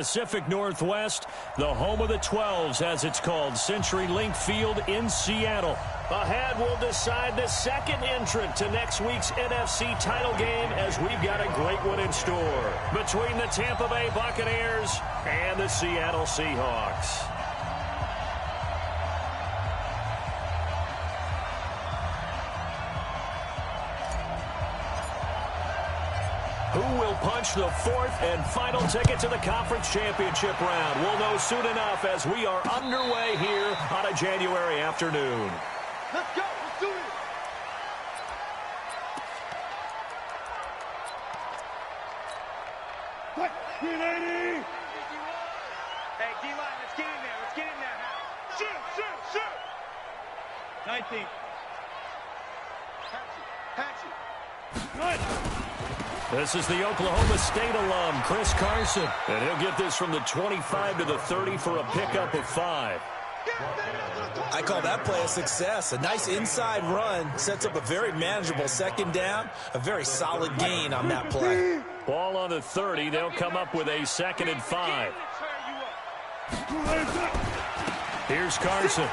Pacific Northwest, the home of the 12s, as it's called, CenturyLink Field in Seattle. Ahead, we'll decide the second entrant to next week's NFC title game, as we've got a great one in store between the Tampa Bay Buccaneers and the Seattle Seahawks. Who will punch the fourth and final ticket to the conference championship round? We'll know soon enough as we are underway here on a January afternoon. Let's go. Let's do it. What? Hey, D-line, let's get in there. Let's get in there now. Shoot. 19. Patchy. Good. This is the Oklahoma State alum, Chris Carson. And he'll get this from the 25 to the 30 for a pickup of 5. I call that play a success. A nice inside run sets up a very manageable second down. A very solid gain on that play. Ball on the 30. They'll come up with a 2nd and 5. Here's Carson.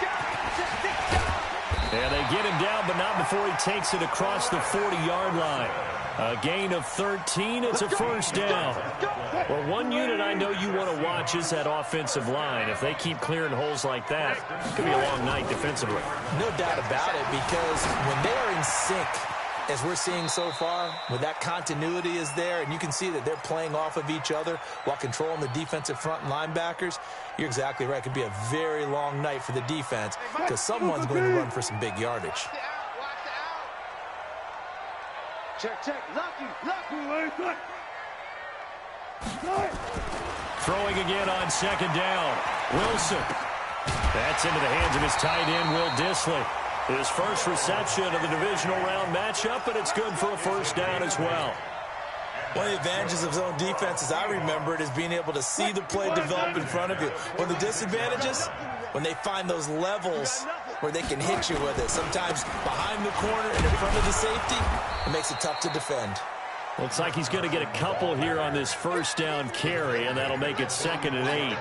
And they get him down, but not before he takes it across the 40-yard line. A gain of 13. It's a first down. Well, one unit I know you want to watch is that offensive line. If they keep clearing holes like that, it could be a long night defensively. No doubt about it, because when they are in sync, as we're seeing so far, when that continuity is there, and you can see that they're playing off of each other while controlling the defensive front and linebackers, you're exactly right. It could be a very long night for the defense because someone's going to run for some big yardage. Check. Lucky. Throwing again on 2nd down. Wilson. That's into the hands of his tight end, Will Dissly. His first reception of the divisional round matchup, but it's good for a first down as well. One of the advantages of zone defense, as I remember it, is being able to see the play develop in front of you. One of the disadvantages, when they find those levels where they can hit you with it. Sometimes behind the corner and in front of the safety, it makes it tough to defend. Looks like he's going to get a couple here on this first down carry, and that'll make it 2nd and 8.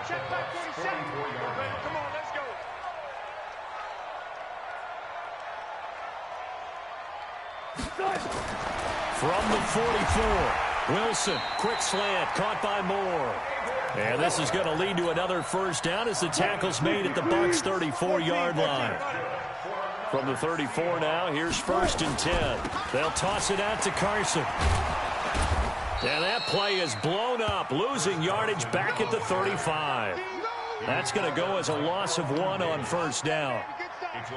Check back 47. Come on, let's go. From the 44, Wilson, quick slant, caught by Moore. And this is going to lead to another first down as the tackle's made at the Bucs' 34-yard line. From the 34 now, here's 1st and 10. They'll toss it out to Carson. And that play is blown up, losing yardage back at the 35. That's going to go as a loss of 1 on first down.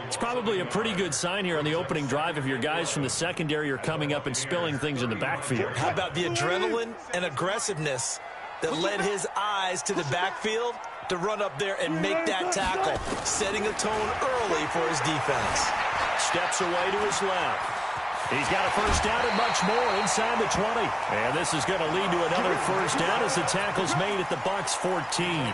It's probably a pretty good sign here on the opening drive if your guys from the secondary are coming up and spilling things in the backfield. How about the adrenaline and aggressiveness that led his eyes to the backfield to run up there and make that tackle, setting a tone early for his defense. Steps away to his left. He's got a first down and much more inside the 20. And this is going to lead to another first down as the tackle's made at the Bucs' 14.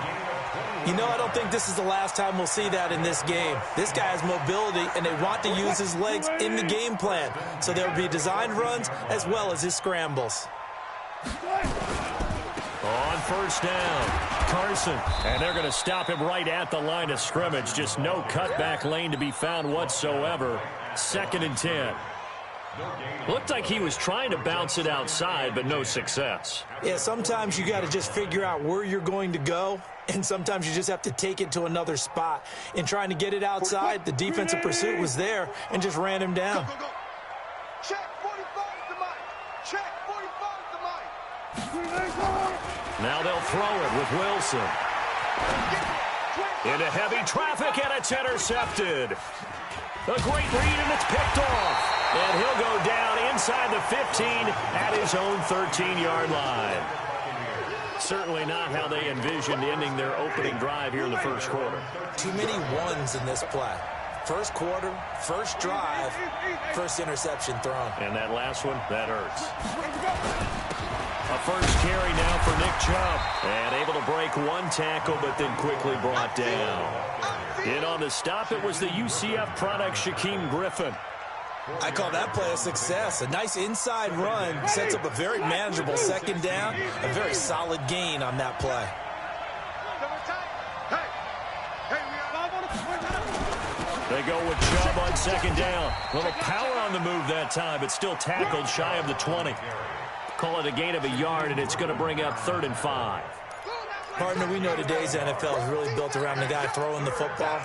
You know, I don't think this is the last time we'll see that in this game. This guy has mobility, and they want to use his legs in the game plan. So there will be designed runs as well as his scrambles. On first down, Carson. And they're going to stop him right at the line of scrimmage. Just no cutback lane to be found whatsoever. 2nd and 10. Looked like he was trying to bounce it outside, but no success. Yeah, sometimes you got to just figure out where you're going to go, and sometimes you just have to take it to another spot. In trying to get it outside, the defensive pursuit was there and just ran him down. Go. Check 45 to Mike. Check 45 to Mike. Now they'll throw it with Wilson. Into heavy traffic, and it's intercepted. A great read, and it's picked off. And he'll go down inside the 15 at his own 13-yard line. Certainly not how they envisioned ending their opening drive here in the first quarter. Too many ones in this play. First quarter, first drive, first interception thrown. And that last one, that hurts. A first carry now for Nick Chubb. And able to break one tackle, but then quickly brought down. In on the stop, it was the UCF product, Shaquem Griffin. I call that play a success. A nice inside run sets up a very manageable second down, a very solid gain on that play. They go with Chubb on second down. A little power on the move that time, but still tackled shy of the 20. Call it a gain of a yard, and it's going to bring up 3rd and 5. Partner, we know today's NFL is really built around the guy throwing the football.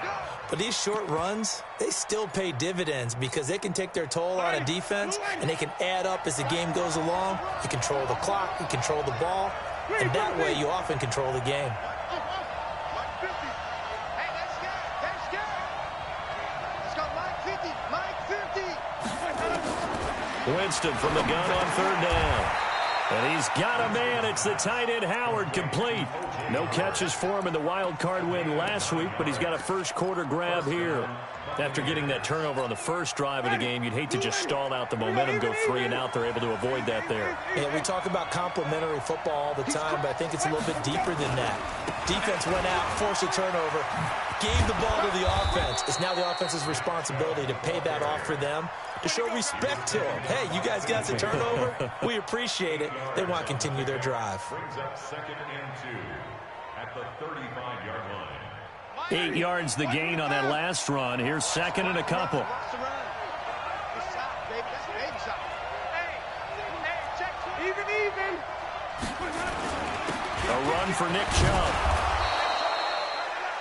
But these short runs, they still pay dividends because they can take their toll on a defense, and they can add up as the game goes along. You control the clock, you control the ball, and that way you often control the game. Winston from the gun on 3rd down. And he's got a man. It's the tight end Howard, complete. No catches for him in the wild card win last week, but he's got a first quarter grab here. After getting that turnover on the first drive of the game, you'd hate to just stall out the momentum, go 3 and out. They're able to avoid that there. Yeah, we talk about complementary football all the time, but I think it's a little bit deeper than that. Defense went out, forced a turnover, gave the ball to the offense. It's now the offense's responsibility to pay that off for them, to show respect to them. Hey, you guys got the turnover. We appreciate it. They want to continue their drive. Brings up 2nd and 2 at the 35-yard line. 8 yards the gain on that last run. Here's 2nd and a couple. A run for Nick Chubb.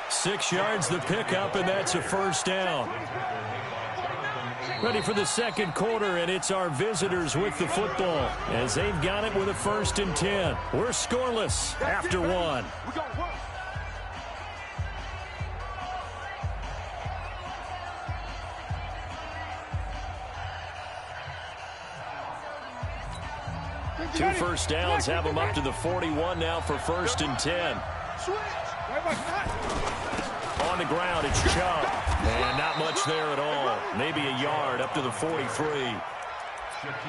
6 yards the pickup, and that's a first down. Ready for the second quarter, and it's our visitors with the football as they've got it with a 1st and 10. We're scoreless after 1. Two first downs have them up to the 41 now for 1st and 10. On the ground, it's Chubb. And not much there at all. Maybe a yard up to the 43.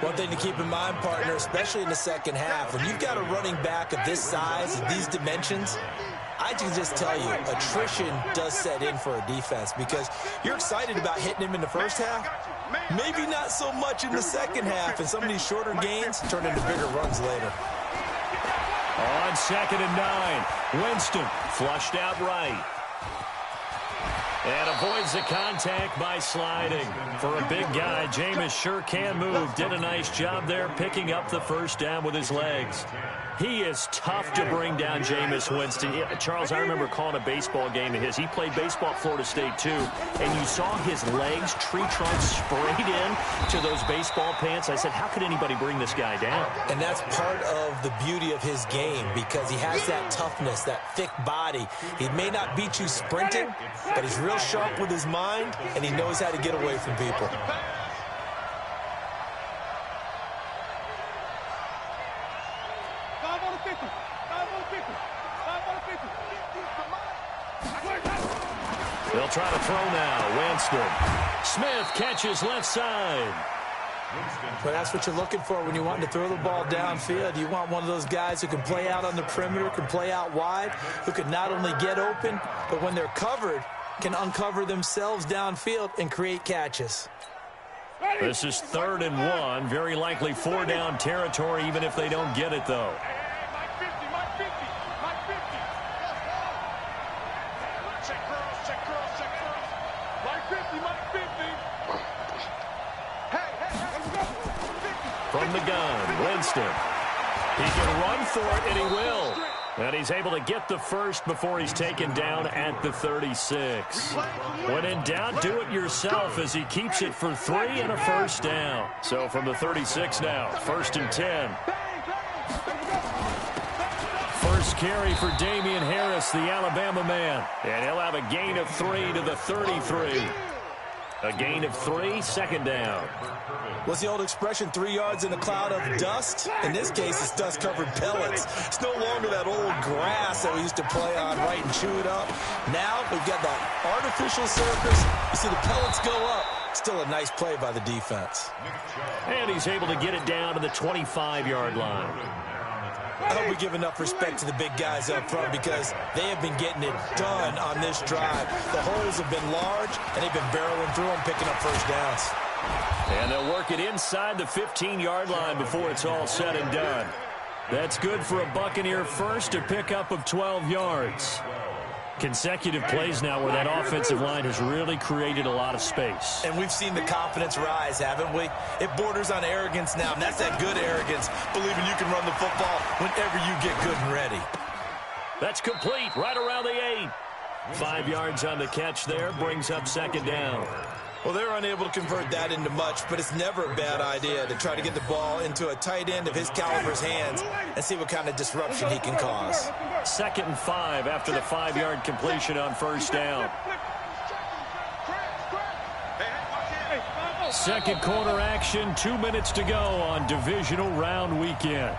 One thing to keep in mind, partner, especially in the second half, when you've got a running back of this size, of these dimensions, I can just tell you, attrition does set in for a defense because you're excited about hitting him in the first half. Maybe not so much in the second half, and some of these shorter gains turn into bigger runs later. On 2nd and 9, Winston flushed out right. And avoids the contact by sliding. For a big guy, Jameis sure can move. Did a nice job there picking up the first down with his legs. He is tough to bring down, Jameis Winston. Charles, I remember calling a baseball game of his. He played baseball at Florida State, too. And you saw his legs, tree trunks sprayed in to those baseball pants. I said, how could anybody bring this guy down? And that's part of the beauty of his game because he has that toughness, that thick body. He may not beat you sprinting, but he's real sharp with his mind, and he knows how to get away from people. They'll try to throw now. Winston. Smith catches left side. But that's what you're looking for when you want to throw the ball downfield. You want one of those guys who can play out on the perimeter, can play out wide, who can not only get open, but when they're covered, can uncover themselves downfield and create catches. This is 3rd and 1. Very likely 4-down territory, even if they don't get it, though. From the gun, Winston. He can run for it, and he will. And he's able to get the first before he's taken down at the 36. When in doubt, do it yourself as he keeps it for 3 and a first down. So from the 36 now, 1st and 10. First carry for Damian Harris, the Alabama man. And he'll have a gain of 3 to the 33. A gain of 3, 2nd down. What's the old expression, 3 yards in a cloud of dust? In this case, it's dust-covered pellets. It's no longer that old grass that we used to play on, right, and chew it up. Now we've got that artificial surface. You see the pellets go up. Still a nice play by the defense. And he's able to get it down to the 25-yard line. I hope we give enough respect to the big guys up front because they have been getting it done on this drive. The holes have been large, and they've been barreling through them, picking up first downs. And they'll work it inside the 15-yard line before it's all said and done. That's good for a Buccaneer first, a pickup of 12 yards. Consecutive plays now where that offensive line has really created a lot of space. And we've seen the confidence rise, haven't we? It borders on arrogance now, and that's that good arrogance, believing you can run the football whenever you get good and ready. That's complete, right around the 8. 5 yards on the catch there, brings up second down. Well, they're unable to convert that into much, but it's never a bad idea to try to get the ball into a tight end of his caliber's hands and see what kind of disruption he can cause. 2nd and 5 after the 5-yard completion on first down. Second quarter action, 2 minutes to go on divisional round weekend.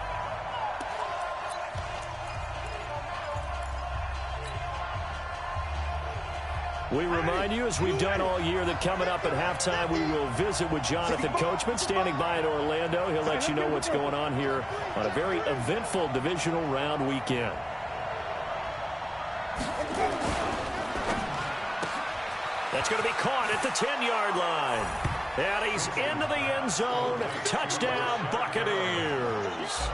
We remind you, as we've done all year, that coming up at halftime, we will visit with Jonathan Coachman, standing by in Orlando. He'll let you know what's going on here on a very eventful divisional round weekend. That's going to be caught at the 10-yard line. And he's into the end zone. Touchdown, Buccaneers.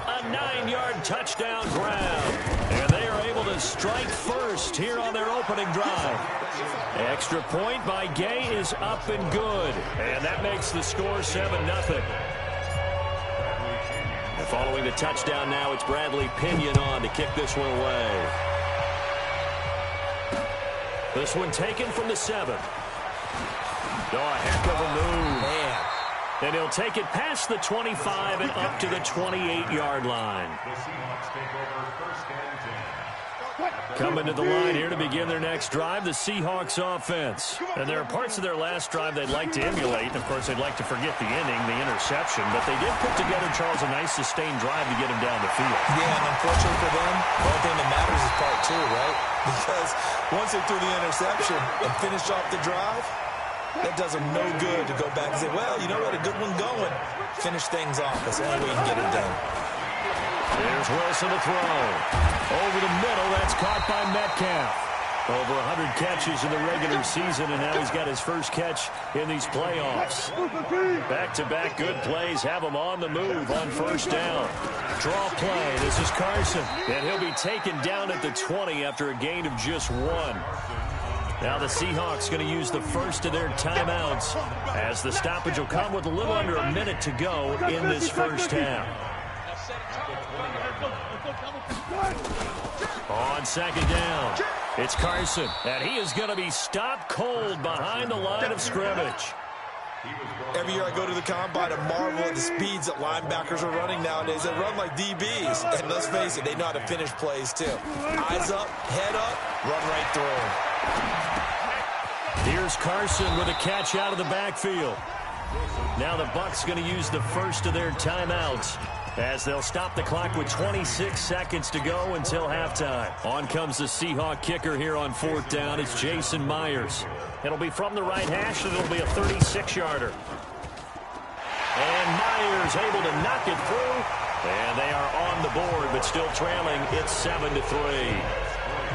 A 9-yard touchdown grab. And they are able to strike first here on their opening drive. Extra point by Gay is up and good. And that makes the score 7-0. And following the touchdown now, it's Bradley Pinion on to kick this one away. This one taken from the 7. Oh, a heck of a move. Man. And he'll take it past the 25 and up to the 28-yard line. Coming to the line here to begin their next drive, the Seahawks offense. And there are parts of their last drive they'd like to emulate. And, of course, they'd like to forget the inning, the interception. But they did put together, Charles, a nice sustained drive to get him down the field. Yeah, and unfortunately for them, the only thing that matters is part 2, right? Because once they threw the interception and finished off the drive, that does them no good to go back and say, well, you know what, a good one going. Finish things off. That's the only way you can get it done. There's Wilson to throw. Over the middle, that's caught by Metcalf. Over 100 catches in the regular season, and now he's got his first catch in these playoffs. Back-to-back good plays have him on the move on first down. Draw play. This is Carson, and he'll be taken down at the 20 after a gain of just 1. Now the Seahawks going to use the first of their timeouts as the stoppage will come with a little under a minute to go in this first half. On second down, it's Carson, and he is going to be stopped cold behind the line of scrimmage. Every year I go to the combine and marvel at the speeds that linebackers are running nowadays. They run like DBs, and let's face it, they know how to finish plays too. Eyes up, head up, run right through them. Here's Carson with a catch out of the backfield. Now the Bucs going to use the first of their timeouts as they'll stop the clock with 26 seconds to go until halftime. On comes the Seahawk kicker here on fourth down. It's Jason Myers. It'll be from the right hash, and it'll be a 36-yarder. And Myers able to knock it through. And they are on the board, but still trailing. It's 7-3.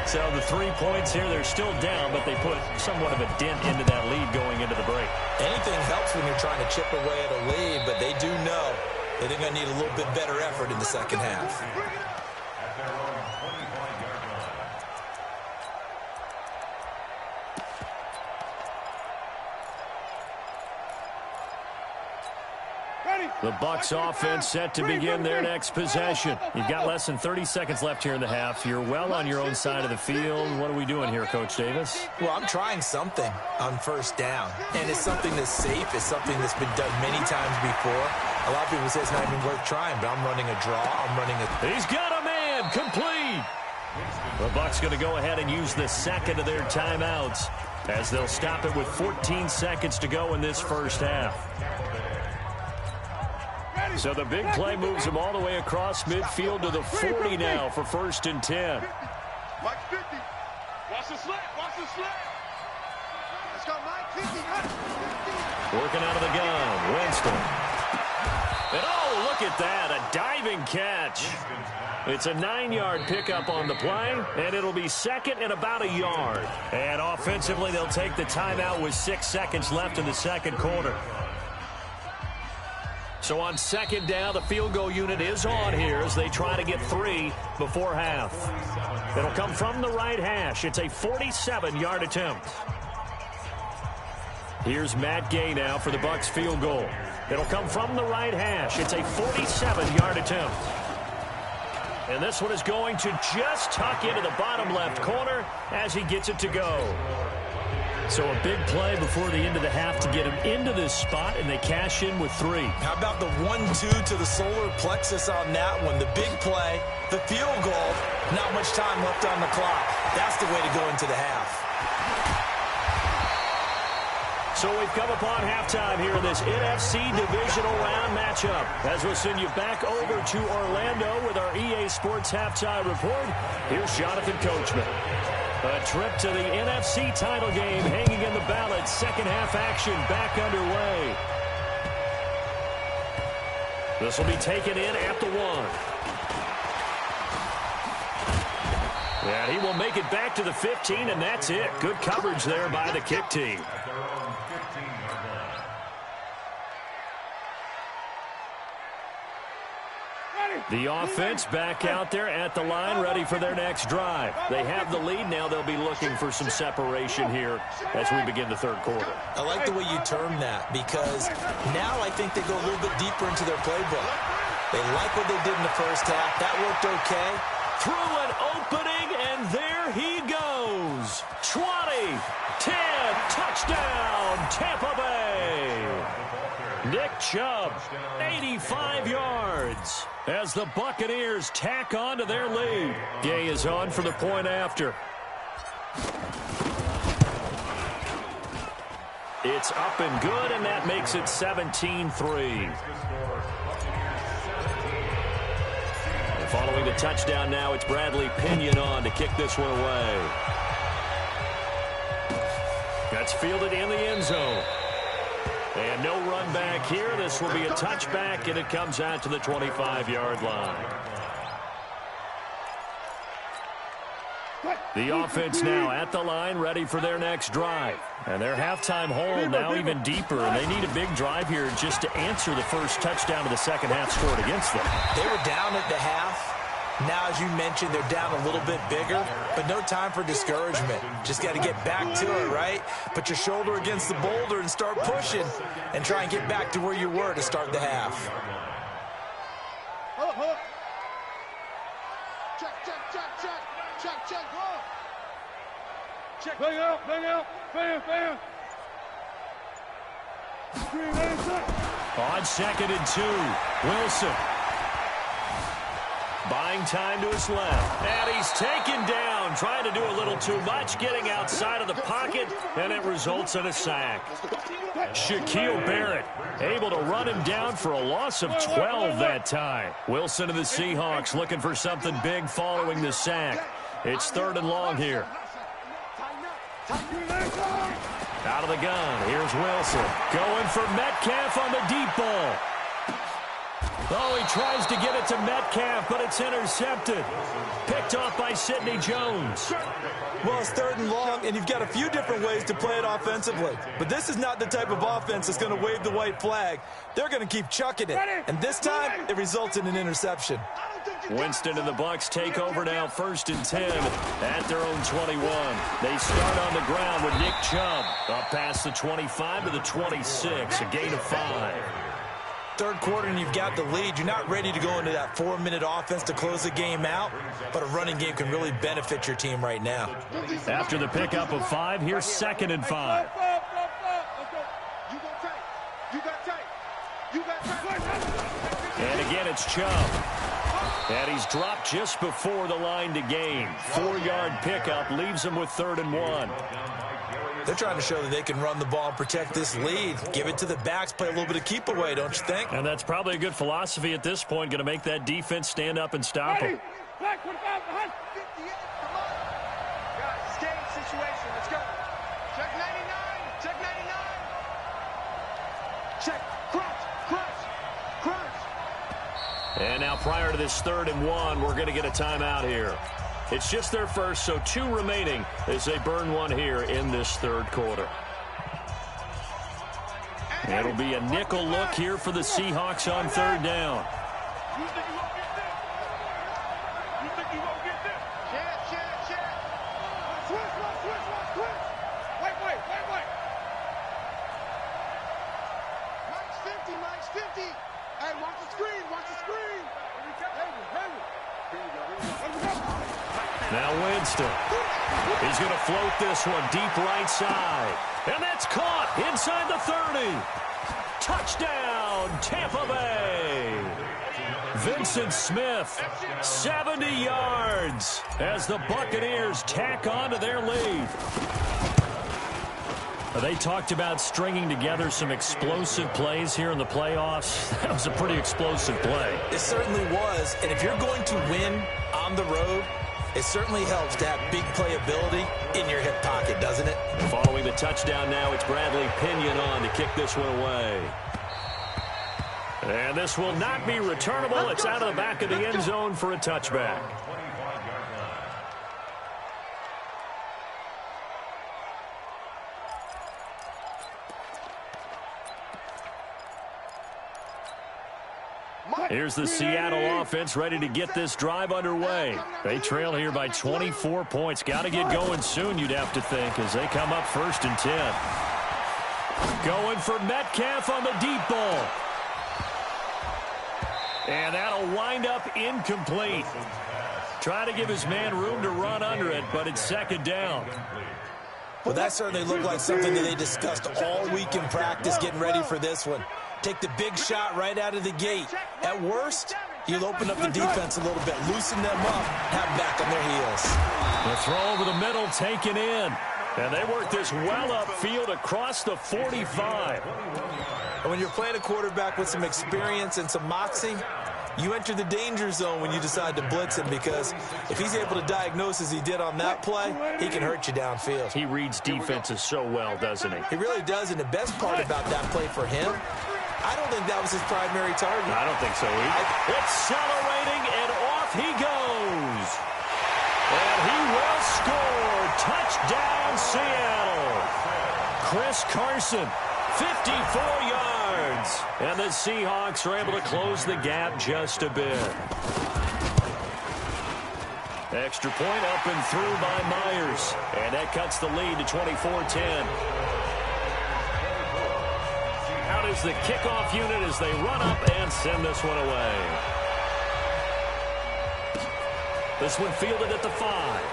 So the 3 points here, they're still down, but they put somewhat of a dent into that lead going into the break. Anything helps when you're trying to chip away at a lead, but they do know that they're going to need a little bit better effort in the second half. The Bucs offense set to begin their next possession. You've got less than 30 seconds left here in the half. You're well on your own side of the field. What are we doing here, Coach Davis? Well, I'm trying something on first down. And it's something that's safe. It's something that's been done many times before. A lot of people say it's not even worth trying, but I'm running a draw. I'm running a... He's got a man. Complete. The Bucs going to go ahead and use the second of their timeouts as they'll stop it with 14 seconds to go in this first half. So the big play moves him all the way across midfield to the 40 now for 1st and 10. Mike 50. Watch the slant. Watch the slant. Let's go, Mike 50. Working out of the gun. Winston. And oh, look at that. A diving catch. It's a 9-yard pickup on the play, and it'll be second and about a yard. And offensively, they'll take the timeout with 6 seconds left in the second quarter. So on second down, the field goal unit is on here as they try to get 3 before half. It'll come from the right hash. It's a 47-yard attempt. Here's Matt Gay now for the Bucs field goal. It'll come from the right hash. It's a 47-yard attempt. And this one is going to just tuck into the bottom left corner as he gets it to go. So a big play before the end of the half to get him into this spot, and they cash in with 3. How about the 1-2 to the solar plexus on that one? The big play, the field goal, not much time left on the clock. That's the way to go into the half. So we've come upon halftime here in this NFC Divisional Round matchup. As we'll send you back over to Orlando with our EA Sports Halftime Report, here's Jonathan Coachman. A trip to the NFC title game hanging in the balance. Second half action back underway. This will be taken in at the 1. And he will make it back to the 15, and that's it. Good coverage there by the kick team. The offense back out there at the line, ready for their next drive. They have the lead. Now they'll be looking for some separation here as we begin the third quarter. I like the way you term that, because now I think they go a little bit deeper into their playbook. They like what they did in the first half. That worked okay. Through an opening, and there he goes. 20, 10, touchdown, Tampa Bay. Nick Chubb, 85 yards. As the Buccaneers tack on to their lead. Gay is on for the point after. It's up and good, and that makes it 17-3. Following the touchdown now, it's Bradley Pinion on to kick this one away. That's fielded in the end zone. And no run back here. This will be a touchback, and it comes out to the 25-yard line. The offense now at the line, ready for their next drive. And their halftime hole now even deeper, and they need a big drive here just to answer the first touchdown of the second half scored against them. They were down at the half. Now, as you mentioned, they're down a little bit bigger, but no time for discouragement. Just got to get back to it, right? Put your shoulder against the boulder and start pushing and try and get back to where you were to start the half. Hold up. Check. Whoa. Check. Bang out. Bam. On 2nd and 2, Wilson. Buying time to his left. And he's taken down, trying to do a little too much, getting outside of the pocket, and it results in a sack. Shaquille Barrett able to run him down for a loss of 12 that time. Wilson and the Seahawks looking for something big following the sack. It's 3rd and long here. Out of the gun, here's Wilson. Going for Metcalf on the deep ball. Oh, he tries to get it to Metcalf, but it's intercepted. Picked off by Sidney Jones. Well, it's 3rd and long, and you've got a few different ways to play it offensively. But this is not the type of offense that's going to wave the white flag. They're going to keep chucking it. And this time, it results in an interception. Winston and the Bucs take over now, 1st and 10 at their own 21. They start on the ground with Nick Chubb up past the 25 to the 26, a gain of 5. Third quarter and you've got the lead. You're not ready to go into that 4-minute offense to close the game out, but a running game can really benefit your team right now. After the pickup of 5, here's 2nd and 5. And again, it's Chubb. And he's dropped just before the line to gain. 4-yard pickup leaves him with 3rd and 1. They're trying to show that they can run the ball and protect this lead. Give it to the backs, play a little bit of keep away, don't you think? And that's probably a good philosophy at this point, going to make that defense stand up and stop him. Back, 58, come on. Guys, it's game situation. Let's go. Check 99. And now prior to this 3rd and 1, we're going to get a timeout here. It's just their first, so 2 remaining as they burn one here in this 3rd quarter. It'll be a nickel look here for the Seahawks on 3rd down. Now Winston. He's going to float this one deep right side. And that's caught inside the 30. Touchdown, Tampa Bay. Vincent Smith, 70 yards as the Buccaneers tack on to their lead. They talked about stringing together some explosive plays here in the playoffs. That was a pretty explosive play. It certainly was. And if you're going to win on the road, it certainly helps to have big playability in your hip pocket, doesn't it? Following the touchdown now, it's Bradley Pinion on to kick this one away. And this will not be returnable. It's out of the back of the end zone for a touchback. Here's the Seattle offense ready to get this drive underway. They trail here by 24 points. Got to get going soon, you'd have to think, as they come up 1st and 10. Going for Metcalf on the deep ball. And that'll wind up incomplete. Try to give his man room to run under it, but it's 2nd down. Well, that certainly looked like something that they discussed all week in practice getting ready for this one. Take the big shot right out of the gate. At worst, you'll open up the defense a little bit, loosen them up, have them back on their heels. The throw over the middle taken in. And they work this well upfield across the 45. And when you're playing a quarterback with some experience and some moxie, you enter the danger zone when you decide to blitz him, because if he's able to diagnose as he did on that play, he can hurt you downfield. He reads defenses so well, doesn't he? He really does, and the best part about that play for him, I don't think that was his primary target. I don't think so either. Accelerating, and off he goes. And he will score. Touchdown, Seattle. Chris Carson, 54 yards. And the Seahawks are able to close the gap just a bit. Extra point up and through by Myers. And that cuts the lead to 24-10. Out is the kickoff unit as they run up and send this one away. This one fielded at the 5.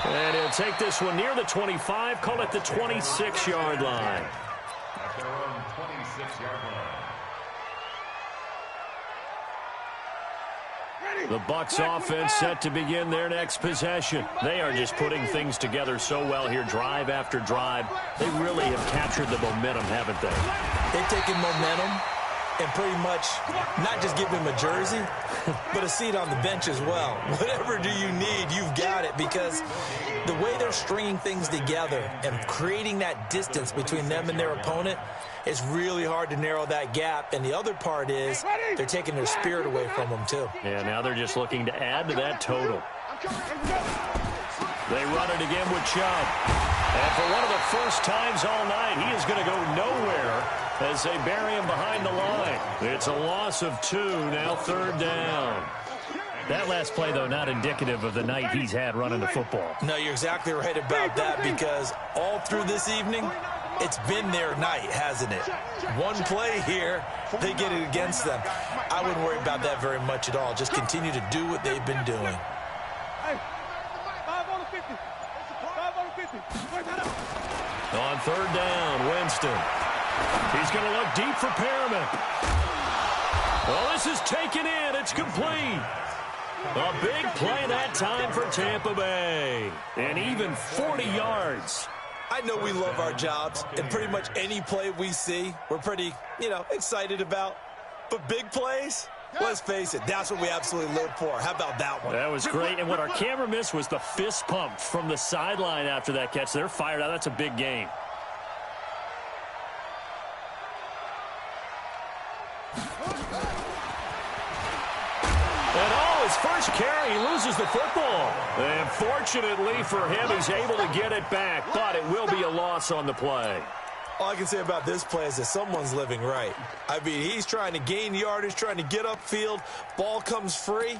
And he'll take this one near the 25, call it the 26-yard line. At their own 26-yard line. The Bucs offense set to begin their next possession. They are just putting things together so well here, drive after drive. They really have captured the momentum, haven't they? They've taken momentum and pretty much not just give him a jersey, but a seat on the bench as well. Whatever do you need, you've got it, because the way they're stringing things together and creating that distance between them and their opponent is really hard to narrow that gap. And the other part is they're taking their spirit away from them, too. Yeah, now they're just looking to add to that total. They run it again with Chubb. And for one of the first times all night, he is going to go nowhere as they bury him behind the line. It's a loss of 2, now 3rd down. That last play, though, not indicative of the night he's had running the football. No, you're exactly right about that, because all through this evening, it's been their night, hasn't it? One play here, they get it against them. I wouldn't worry about that very much at all. Just continue to do what they've been doing. On 3rd down, Winston. He's going to look deep for Perriman. Well, this is taken in. It's complete. A big play that time for Tampa Bay. And even 40 yards. I know we love our jobs, and pretty much any play we see, we're pretty, excited about. But big plays, let's face it, that's what we absolutely live for. How about that one? That was great. And what our camera missed was the fist pump from the sideline after that catch. They're fired out. That's a big game. his first carry, he loses the football. And fortunately for him, he's able to get it back, but it will be a loss on the play. All I can say about this play is that someone's living right. I mean, he's trying to gain yardage, trying to get upfield. Ball comes free.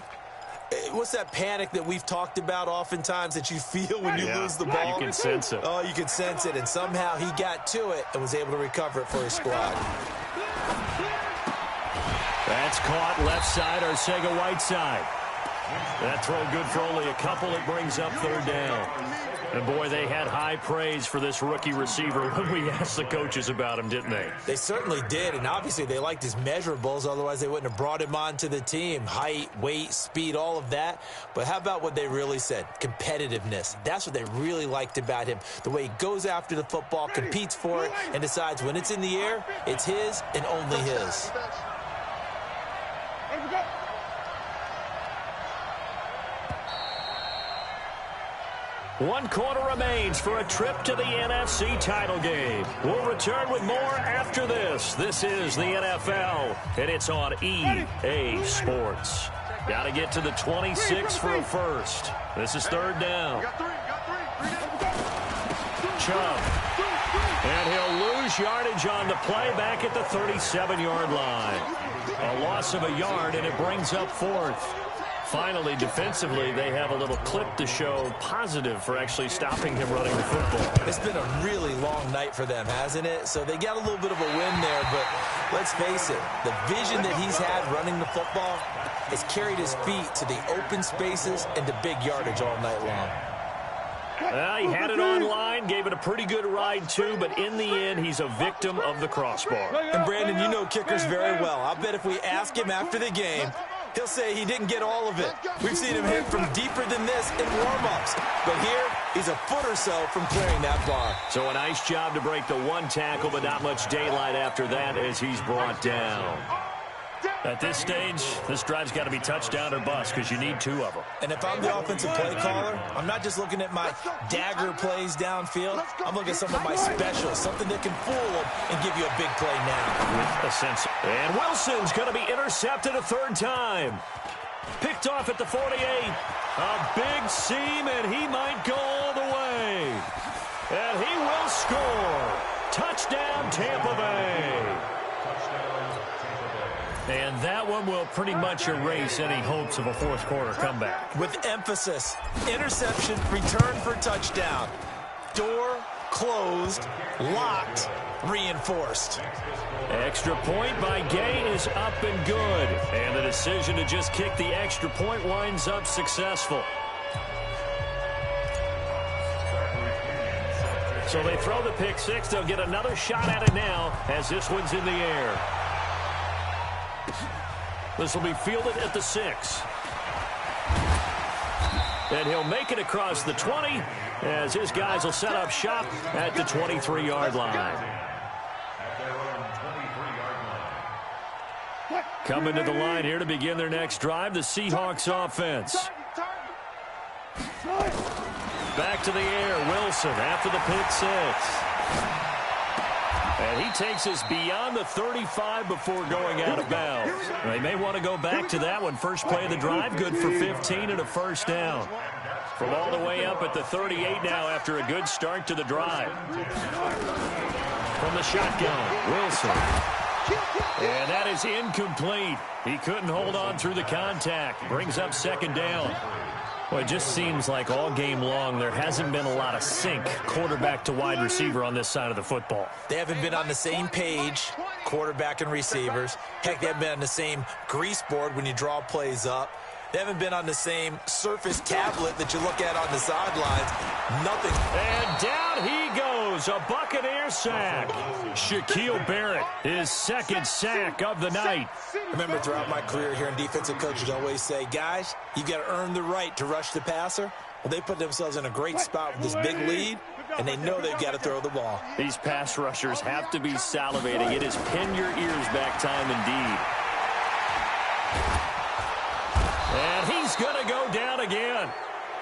What's that panic that we've talked about oftentimes that you feel when you lose the ball? You can sense it. Oh, you can sense it, and somehow he got to it and was able to recover it for his squad. That's caught left side, Arcega-Whiteside. That throw good for only a couple. It brings up third down. And, boy, they had high praise for this rookie receiver when we asked the coaches about him, didn't they? They certainly did, and obviously they liked his measurables. Otherwise, they wouldn't have brought him onto the team. Height, weight, speed, all of that. But how about what they really said? Competitiveness. That's what they really liked about him. The way he goes after the football, competes for it, and decides when it's in the air, it's his and only his. One quarter remains for a trip to the NFC title game. We'll return with more after this. This is the NFL, and it's on EA Sports. Got to get to the 26 for a first. This is third down. Chubb. And he'll lose yardage on the play back at the 37-yard line. A loss of a yard, and it brings up fourth. Finally, defensively, they have a little clip to show positive for actually stopping him running the football. It's been a really long night for them, hasn't it? So they got a little bit of a win there, but let's face it, the vision that he's had running the football has carried his feet to the open spaces and to big yardage all night long. Well, he had it online, gave it a pretty good ride, too, but in the end, he's a victim of the crossbar. And, Brandon, you know kickers very well. I bet if we ask him after the game, he'll say he didn't get all of it. We've seen him hit from deeper than this in warm-ups. But here, he's a foot or so from clearing that bar. So a nice job to break the one tackle, but not much daylight after that as he's brought down. At this stage, this drive's got to be touchdown or bust because you need two of them. And if I'm the offensive play caller, I'm not just looking at my dagger plays downfield. I'm looking at some of my specials, something that can fool them and give you a big play now. With a sense. And Wilson's going to be intercepted a third time. Picked off at the 48. A big seam, and he might go all the way. And he will score. Touchdown, Tampa Bay. And that one will pretty much erase any hopes of a fourth quarter comeback. With emphasis, interception, return for touchdown. Door closed, locked, reinforced. Extra point by Gay is up and good. And the decision to just kick the extra point winds up successful. So they throw the pick six. They'll get another shot at it now as this one's in the air. This will be fielded at the 6. And he'll make it across the 20 as his guys will set up shop at the 23-yard line. Coming to the line here to begin their next drive, the Seahawks offense. Back to the air, Wilson after the pick six. And he takes us beyond the 35 before going out of bounds. They may want to go back to that one. First play of the drive, good for 15 and a first down. From all the way up at the 38 now after a good start to the drive. From the shotgun, Wilson. And that is incomplete. He couldn't hold on through the contact. Brings up second down. Well, it just seems like all game long there hasn't been a lot of sync quarterback to wide receiver on this side of the football. They haven't been on the same page, quarterback and receivers. Heck, they haven't been on the same grease board when you draw plays up. They haven't been on the same Surface tablet that you look at on the sidelines. Nothing. And down he goes. A Buccaneer sack. Shaquille Barrett, his second sack of the night. Remember, throughout my career here in defensive coaches always say, guys, you got to earn the right to rush the passer. Well, they put themselves in a great spot with this big lead, and they know they've got to throw the ball. These pass rushers have to be salivating. It is pin your ears back time indeed. And he's going to go down again.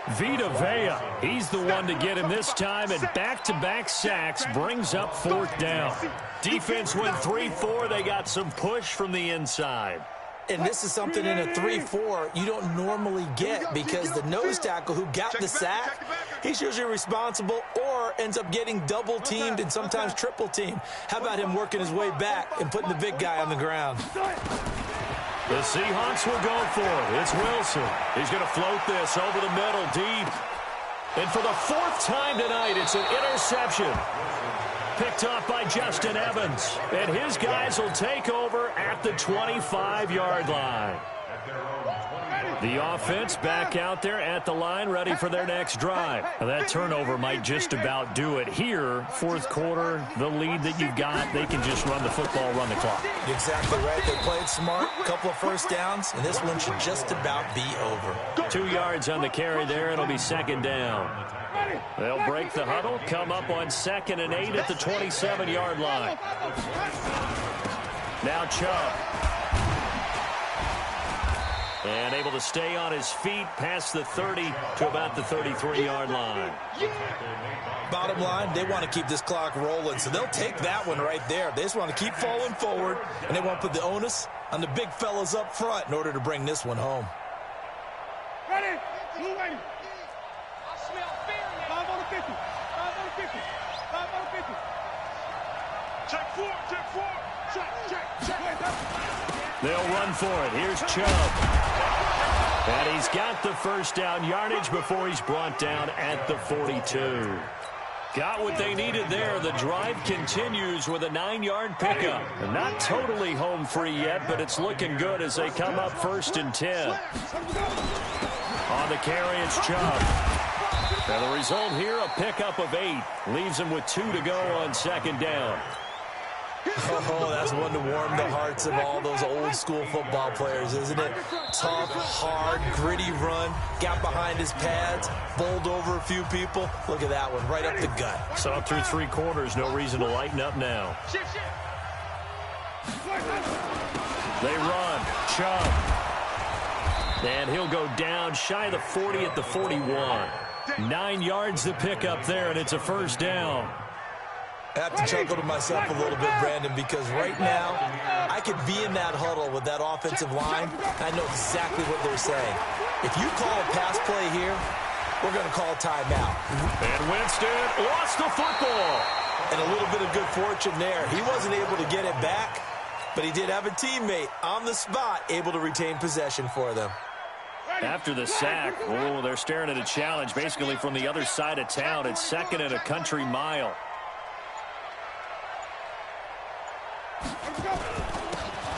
Vita Vea, he's the one to get him this time, and back-to-back sacks brings up fourth down. Defense went 3-4. They got some push from the inside. And this is something in a 3-4 you don't normally get because the nose tackle who got the sack, he's usually responsible or ends up getting double-teamed and sometimes triple-teamed. How about him working his way back and putting the big guy on the ground? The Seahawks will go for it. It's Wilson. He's going to float this over the middle, deep. And for the fourth time tonight, it's an interception. Picked up by Justin Evans. And his guys will take over at the 25-yard line. The offense back out there at the line, ready for their next drive. Now that turnover might just about do it here. Fourth quarter, the lead that you've got, they can just run the football, run the clock. Exactly right. They played smart, a couple of first downs, and this one should just about be over. 2 yards on the carry there. It'll be second down. They'll break the huddle, come up on 2nd and 8 at the 27-yard line. Now Chubb. And able to stay on his feet past the 30 to about the 33-yard line. Bottom line, they want to keep this clock rolling, so they'll take that one right there. They just want to keep falling forward, and they want to put the onus on the big fellas up front in order to bring this one home. Ready? Blue ready. I smell fear now. 5 on the 50. 5 on the 50. 5 on the 50. Check 4. Check 4. Check. They'll run for it. Here's Chubb. And he's got the first down yardage before he's brought down at the 42. Got what they needed there. The drive continues with a 9-yard pickup. And not totally home free yet, but it's looking good as they come up 1st and 10. On the carry, it's Chubb. And the result here, a pickup of 8. Leaves him with 2 to go on 2nd down. Oh, that's one to warm the hearts of all those old-school football players, isn't it? Tough, hard, gritty run, got behind his pads, bowled over a few people. Look at that one, right up the gut. Saw through 3 quarters, no reason to lighten up now. They run, Chubb. And he'll go down shy of the 40 at the 41. 9 yards to pick up there, and it's a first down. I have to chuckle to myself a little bit, Brandon, because right now I could be in that huddle with that offensive line. I know exactly what they're saying. If you call a pass play here, we're going to call a timeout. And Winston lost the football. And a little bit of good fortune there. He wasn't able to get it back, but he did have a teammate on the spot able to retain possession for them. After the sack, oh, they're staring at a challenge basically from the other side of town. It's 2nd and a country mile.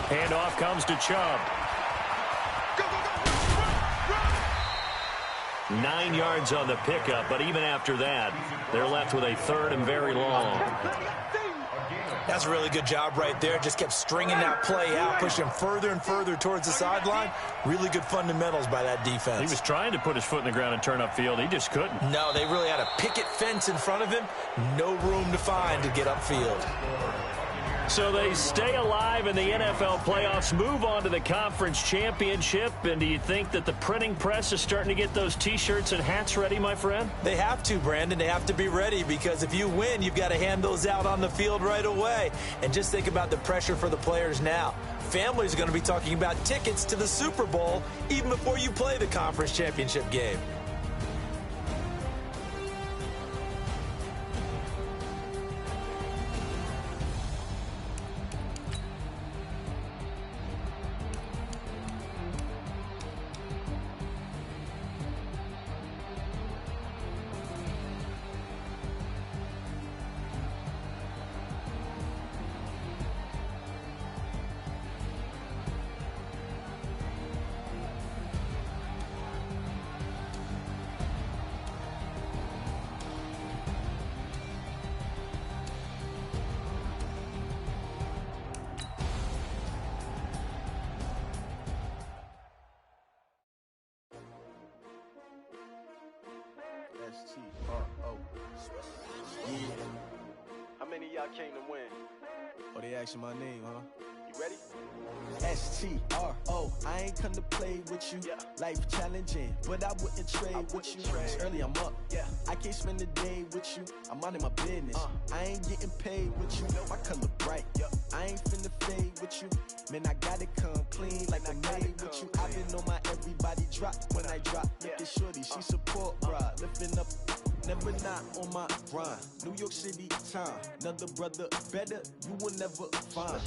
Handoff comes to Chubb. 9 yards on the pickup, but even after that, they're left with a 3rd and very long. That's a really good job right there. Just kept stringing that play out, pushing further and further towards the sideline. Really good fundamentals by that defense. He was trying to put his foot in the ground and turn upfield. He just couldn't. No, they really had a picket fence in front of him. No room to find to get upfield. So they stay alive in the NFL playoffs, move on to the conference championship. And do you think that the printing press is starting to get those T-shirts and hats ready, my friend? They have to, Brandon. They have to be ready because if you win, you've got to hand those out on the field right away. And just think about the pressure for the players now. Families are going to be talking about tickets to the Super Bowl even before you play the conference championship game. S-T-R-O. Yeah. How many of y'all came to win? Oh, they asking my name, huh? You ready? STRO, I ain't come to play with you. Life challenging, but I wouldn't trade with you. It's early, I'm up. I can't spend the day with you. I'm minding my business. I ain't getting paid with you. My color bright. I ain't finna fade with you. Man, I gotta come clean like I'm made with you. I've been on my everybody drop when I drop. Look at shorty, she support, bruh. Lifting up. Never not on my grind. New York City time. Another brother better, you will never find.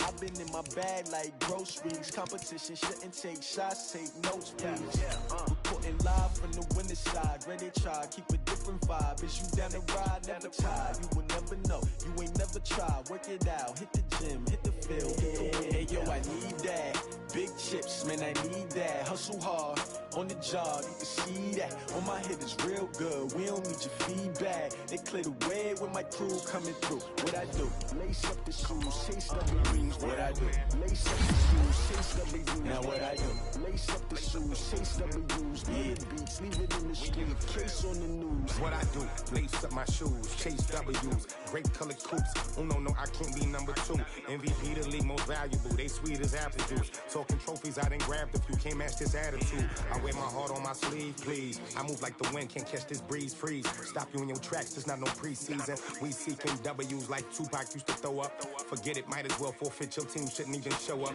I've been in my bag like groceries. Competition shouldn't take shots, take notes, please. Reporting live from the winning side. Ready to try, keep a different vibe. Is you down the ride, never tired. You will never know, you ain't never tried. Work it out, hit the gym, hit the field, hit the wind. Hey yo, I need that. Big chips, man, I need that. Hustle hard, on the job, you can see that. On my head is real good, we don't need your feedback. They clear the way with my crew coming through. What I do? Lace up the shoes, chase up the rings. What I do? Lace up the shoes, chase up the rings. Now what I do? Lace up the shoes, chase up the rings. Big beats, leave it in the street, case on the news. What I do? Lace up my shoes, chase W's. Great colored coops. Oh no, I can't be number 2. MVP the league most valuable. They sweet as apple juice. Talking trophies, I didn't grab the few. Can't match this attitude. I wear my heart on my sleeve, please. I move like the wind, can't catch this breeze, freeze. Stop you in your tracks, there's not no preseason. We seeking W's like Tupac used to throw up. Forget it, might as well forfeit. Your team shouldn't even show up.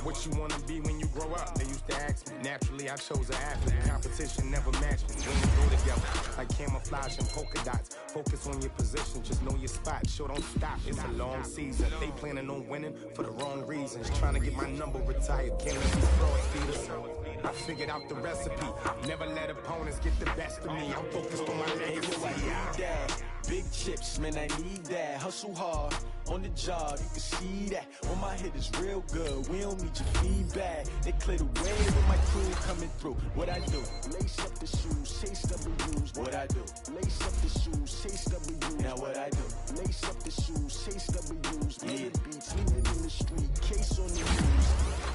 What you wanna be when you grow up? They used to ask me. Naturally, I chose an athlete. Competition never matched me. When we go together, like camouflage and polka dots. Focus on your position, just know your spot. Sure, don't stop, it's a long season. They planning on winning for the wrong reasons. Trying to get my number retired, can't let these frauds feed us. I figured out the recipe. Never let opponents get the best of me. I'm focused on my legacy. Hey, yo, I need that. Big chips, man, I need that. Hustle hard, on the job, you can see that. On my head is real good, we don't need your feedback. They clear the way with my crew coming through. What I do? Lace up the shoes, chase W's. What I do? Lace up the shoes, chase W's. Now what I do? Lace up the shoes, chase W's. Big beats, leave it in the street, case on the news.